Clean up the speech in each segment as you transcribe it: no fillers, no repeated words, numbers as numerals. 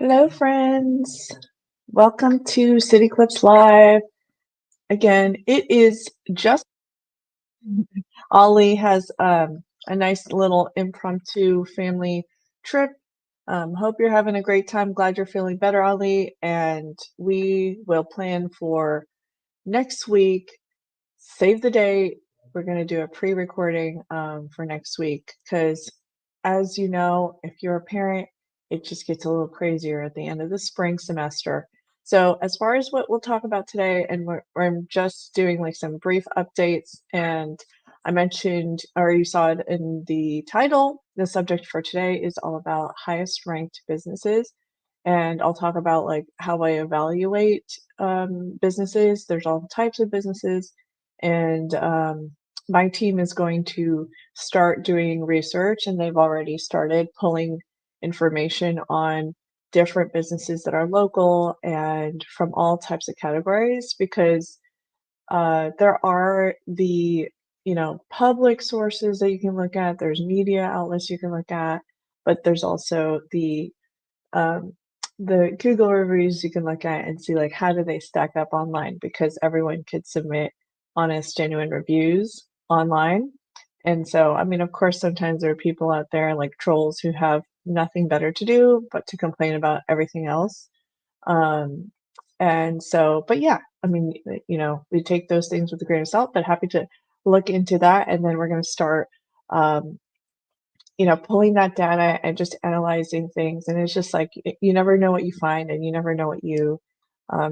Hello, friends. Welcome to CityClips Live. Again, it is just Ollie has a nice little impromptu family trip. Hope you're having a great time. Glad you're feeling better, Ollie. And we will plan for next week. Save the date. We're going to do a pre-recording for next week because, as you know, if you're a parent, it just gets a little crazier at the end of the spring semester. So, as far as what we'll talk about today, and I'm just doing like some brief updates, and I mentioned, or you saw it in the title, the subject for today is all about highest ranked businesses. And I'll talk about like how I evaluate businesses. There's all types of businesses, and my team is going to start doing research, and they've already started pulling information on different businesses that are local and from all types of categories because there are the public sources that you can look at, there's media outlets you can look at, but there's also um, the Google reviews you can look at and see like how do they stack up online because everyone could submit honest, genuine reviews online. And so, I mean, of course, sometimes there are people out there like trolls who have nothing better to do but to complain about everything else. Um, and so, but yeah, I mean, we take those things with a grain of salt, but happy to look into that. And then we're going to start um, pulling that data and just analyzing things. And it's just like you never know what you find and you never know what you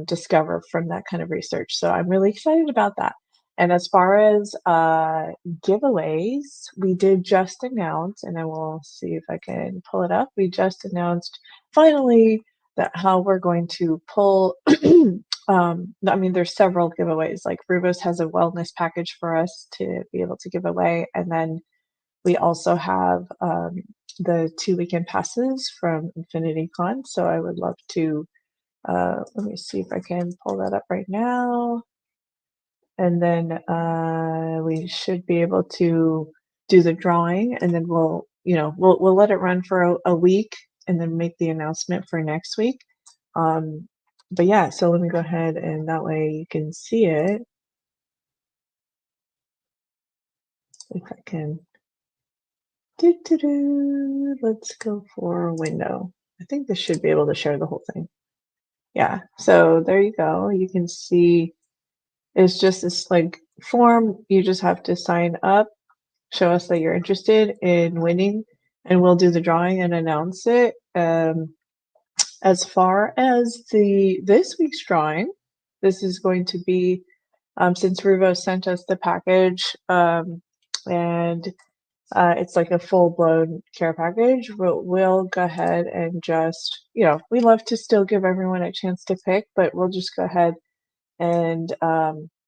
discover from that kind of research. So I'm really excited about that. And as far as giveaways, we did just announce, and I will see if I can pull it up. We just announced finally that how we're going to pull. I mean, there's several giveaways. Like Rubos has a wellness package for us to be able to give away, and then we also have the 2 weekend passes from Infinity Con, so I would love to. Let me see if I can pull that up right now, and then we should be able to do the drawing, and then we'll let it run for a week, and then make the announcement for next week. But yeah, so let me go ahead, and that way you can see it if I can. Let's go for window. I think this should be able to share the whole thing. Yeah, so there you go. You can see it's just this like form. You just have to sign up, show us that you're interested in winning, and we'll do the drawing and announce it. As far as the this week's drawing, this is going to be since Ruvo sent us the package, and it's like a full-blown care package. We'll go ahead and just, we love to still give everyone a chance to pick, but we'll just go ahead and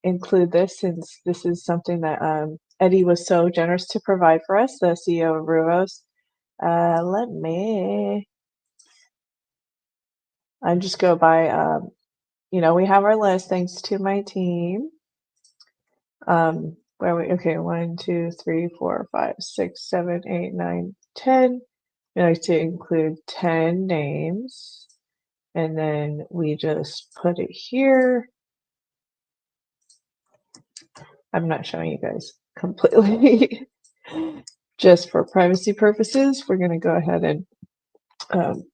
include this since this is something that Eddie was so generous to provide for us, the CEO of Ruvos. I just go by, we have our list thanks to my team. Where we okay, 1, 2, 3, 4, 5, 6, 7, 8, 9, 10. We like to include 10 names, and then we just put it here. I'm not showing you guys completely. Just for privacy purposes, we're going to go ahead and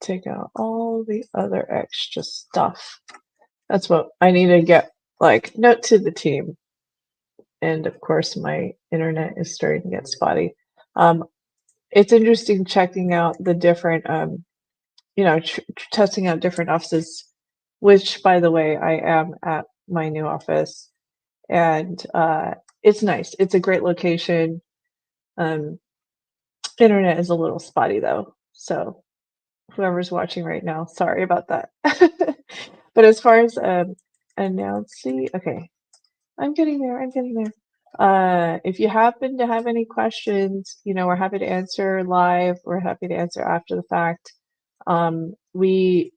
take out all the other extra stuff. That's what I need to get, like, note to the team. And of course, my internet is starting to get spotty. It's interesting checking out the different, testing out different offices, which, by the way, I am at my new office, and it's nice. It's a great location. Um, internet is a little spotty though, so whoever's watching right now, sorry about that. But as far as announcing, okay, I'm getting there. I'm getting there. If you happen to have any questions, we're happy to answer live. We're happy to answer after the fact. Ali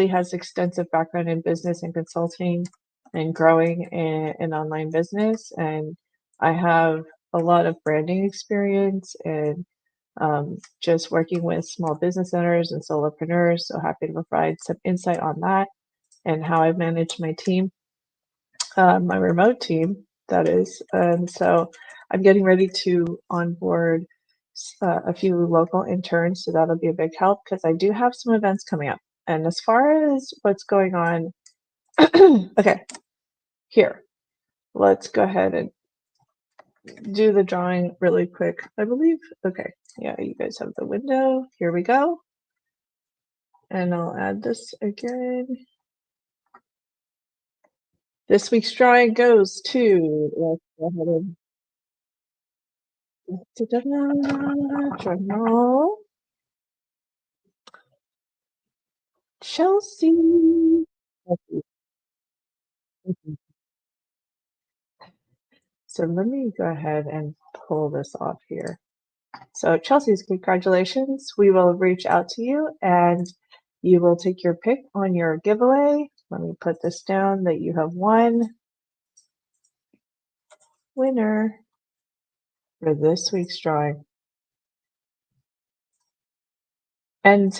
has extensive background in business and consulting and growing an online business, and I have a lot of branding experience and just working with small business owners and solopreneurs. So happy to provide some insight on that and how I manage my team, my remote team, that is. And so I'm getting ready to onboard a few local interns, so that'll be a big help because I do have some events coming up. And as far as what's going on, okay, here, let's go ahead and do the drawing really quick. I believe, okay, yeah, you guys have the window. Here we go. And I'll add this again. This week's drawing goes to, let's go ahead and journal, Chelsea. So let me go ahead and pull this off here. So Chelsea's, congratulations. We will reach out to you and you will take your pick on your giveaway. Let me put this down that you have one winner for this week's drawing. And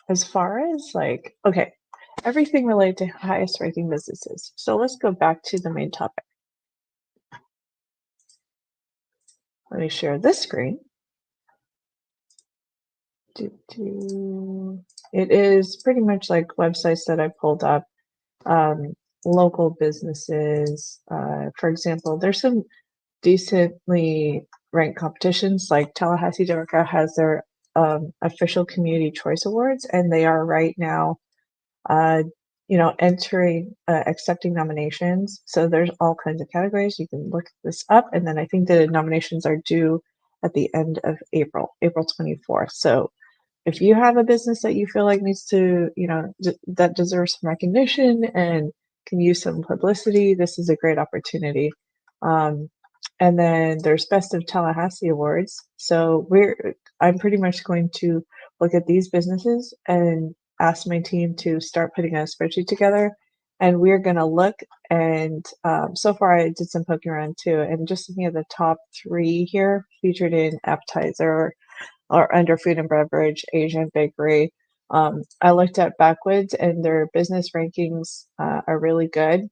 as far as like, okay, everything related to highest ranking businesses. So let's go back to the main topic. Let me share this screen. It is pretty much like websites that I pulled up, um, local businesses. For example, there's some decently ranked competitions, like Tallahassee Democrat has their official community choice awards, and they are right now uh, entering, accepting nominations. So there's all kinds of categories. You can look this up, and then I think the nominations are due at the end of April, April 24th. So if you have a business that you feel like needs to, that deserves some recognition and can use some publicity, this is a great opportunity. Um, and then there's Best of Tallahassee Awards. So I'm pretty much going to look at these businesses and ask my team to start putting a spreadsheet together. And we're going to look, and so far I did some poking around too, and just looking at the top 3 here featured in appetizer or under food and beverage, Asian bakery. I looked at Backwoods and their business rankings are really good.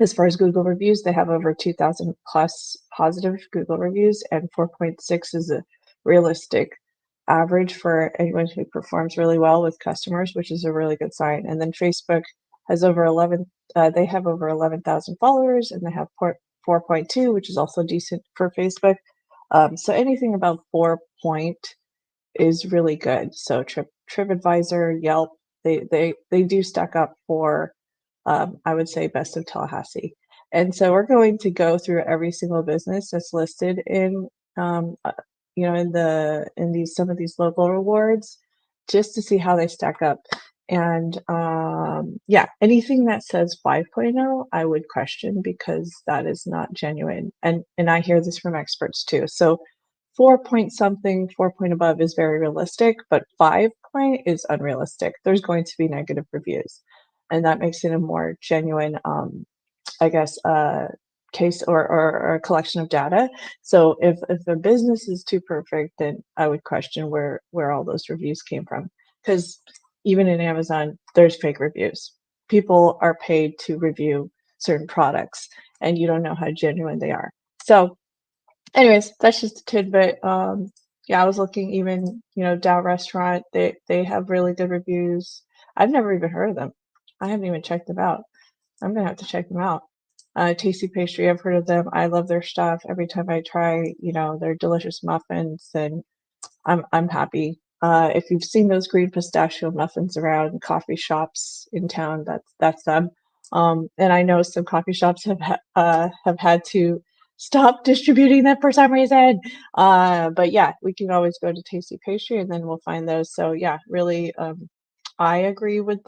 As far as Google reviews, they have over 2,000 plus positive Google reviews, and 4.6 is a realistic average for anyone who performs really well with customers, which is a really good sign. And then Facebook has over 11, they have over 11,000 followers, and they have 4.2, which is also decent for Facebook. So anything above 4 point is really good. So TripAdvisor, Yelp, they do stack up for, I would say, Best of Tallahassee. And so we're going to go through every single business that's listed in, in these some of these local rewards, just to see how they stack up. And yeah, anything that says 5.0, I would question because that is not genuine. And I hear this from experts too. So 4 point something, 4 point above is very realistic, but 5 point is unrealistic. There's going to be negative reviews, and that makes it a more genuine, I guess, case or a collection of data. So if the business is too perfect, then I would question where all those reviews came from. Because even in Amazon, there's fake reviews. People are paid to review certain products, and you don't know how genuine they are. So anyways, that's just a tidbit. Yeah, I was looking even, Dow Restaurant, they have really good reviews. I've never even heard of them. I haven't even checked them out. I'm gonna have to check them out. Tasty Pastry, I've heard of them. I love their stuff. Every time I try, their delicious muffins, and I'm happy. If you've seen those green pistachio muffins around coffee shops in town, that's them. And I know some coffee shops have had to stop distributing them for some reason. But yeah, we can always go to Tasty Pastry and then we'll find those. So yeah, really, I agree with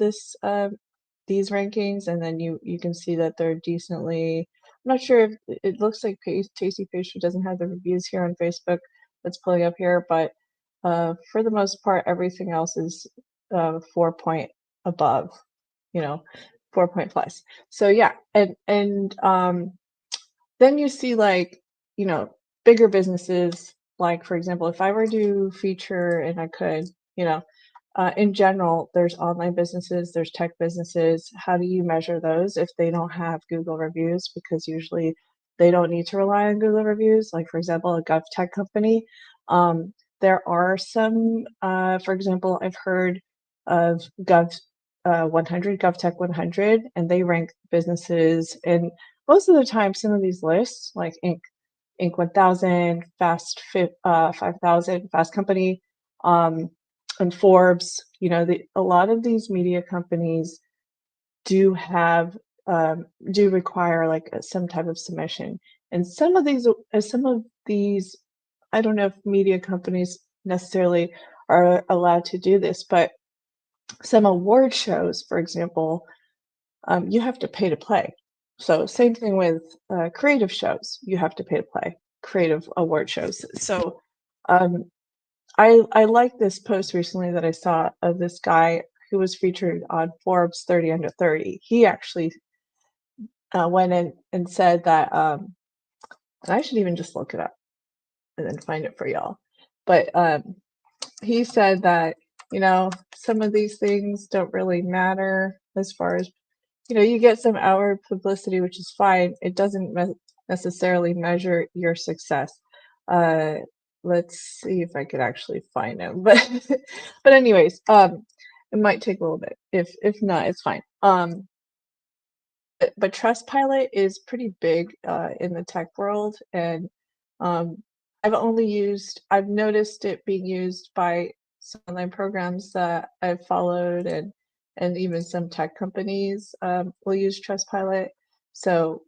these rankings, and then you can see that they're decently. I'm not sure if it looks like Tasty Pastry doesn't have the reviews here on Facebook that's pulling up here, but for the most part, everything else is 4 point above, you know, 4 point plus. So yeah, and then you see like, you know, bigger businesses like, for example, if I were to feature and I could, you know, in general, there's online businesses, there's tech businesses. How do you measure those if they don't have Google reviews? Because usually they don't need to rely on Google reviews. Like, for example, a GovTech company. Um, there are some, for example, I've heard of 100, GovTech 100, and they rank businesses. And most of the time, some of these lists, like Inc. 1000, 5000, Fast Company, um, and Forbes, a lot of these media companies do have do require like some type of submission. And some of these, I don't know if media companies necessarily are allowed to do this, but some award shows, for example, you have to pay to play. So same thing with creative shows, you have to pay to play, creative award shows. So um, I like this post recently that I saw of this guy who was featured on Forbes 30 under 30. He actually went in and said that, and I should even just look it up and then find it for y'all. But he said that, some of these things don't really matter as far as, you get some hour publicity, which is fine. It doesn't necessarily measure your success. Uh, let's see if I could actually find him. But anyways, it might take a little bit. If not, it's fine. But Trustpilot is pretty big in the tech world, and um, I've noticed it being used by some online programs that I've followed, and even some tech companies will use Trustpilot. So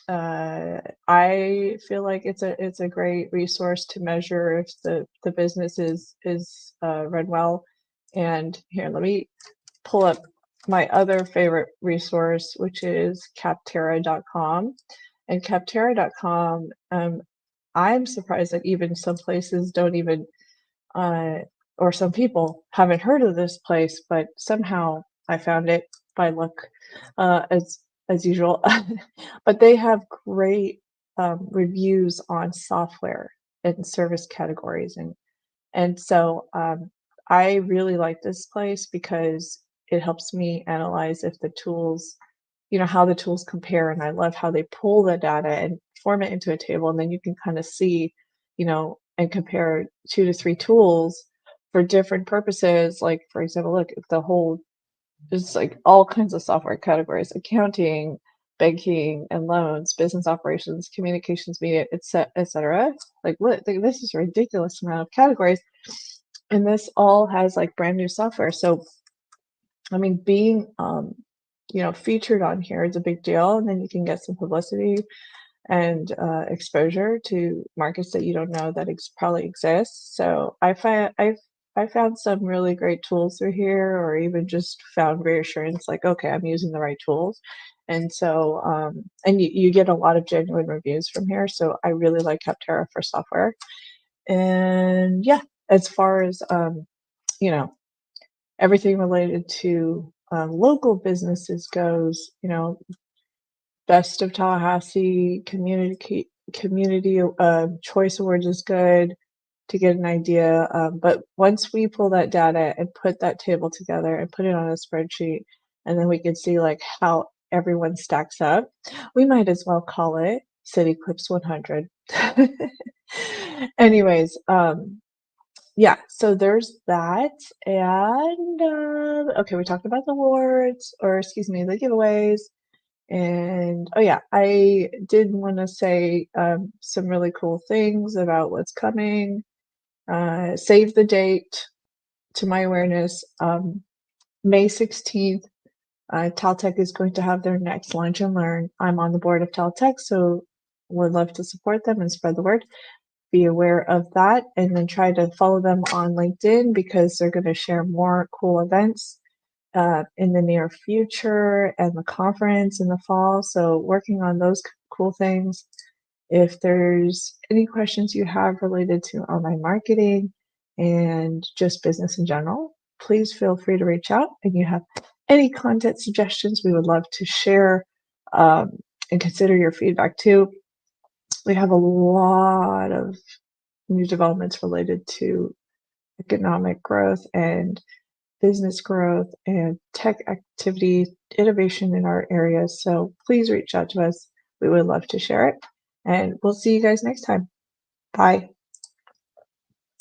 I feel like it's a great resource to measure if the business is run well. And here, let me pull up my other favorite resource, which is Capterra.com. And Capterra.com, I'm surprised that even some places don't even, uh, or some people haven't heard of this place, but somehow I found it by luck, as usual. But they have great reviews on software and service categories, and so I really like this place because it helps me analyze if the tools, how the tools compare. And I love how they pull the data and form it into a table. And then you can kind of see, and compare 2 to 3 tools for different purposes. Like, for example, look, if the whole, it's like all kinds of software categories: accounting, banking and loans, business operations, communications, media, etc. Like, what? This is a ridiculous amount of categories, and this all has like brand new software. So, I mean, being featured on here is a big deal, and then you can get some publicity and exposure to markets that you don't know that probably exist. So I found some really great tools through here, or even just found reassurance, like, okay, I'm using the right tools. And so and you get a lot of genuine reviews from here. So I really like Capterra for software. And yeah, as far as you know, everything related to local businesses goes, Best of Tallahassee community choice awards is good to get an idea. But once we pull that data and put that table together and put it on a spreadsheet, and then we can see like how everyone stacks up, we might as well call it CityClips 100. Anyways, yeah, so there's that. And okay, we talked about the awards, or excuse me, the giveaways. And oh yeah, I did want to say some really cool things about what's coming. Save the date to my awareness. May 16th, Caltech is going to have their next Lunch and Learn. I'm on the board of Caltech, so would love to support them and spread the word. Be aware of that, and then try to follow them on LinkedIn because they're going to share more cool events in the near future, and the conference in the fall. So working on those cool things. If there's any questions you have related to online marketing and just business in general, please feel free to reach out. And you have any content suggestions, we would love to share and consider your feedback too. We have a lot of new developments related to economic growth and business growth and tech activity, innovation in our area. So please reach out to us. We would love to share it. And we'll see you guys next time. Bye.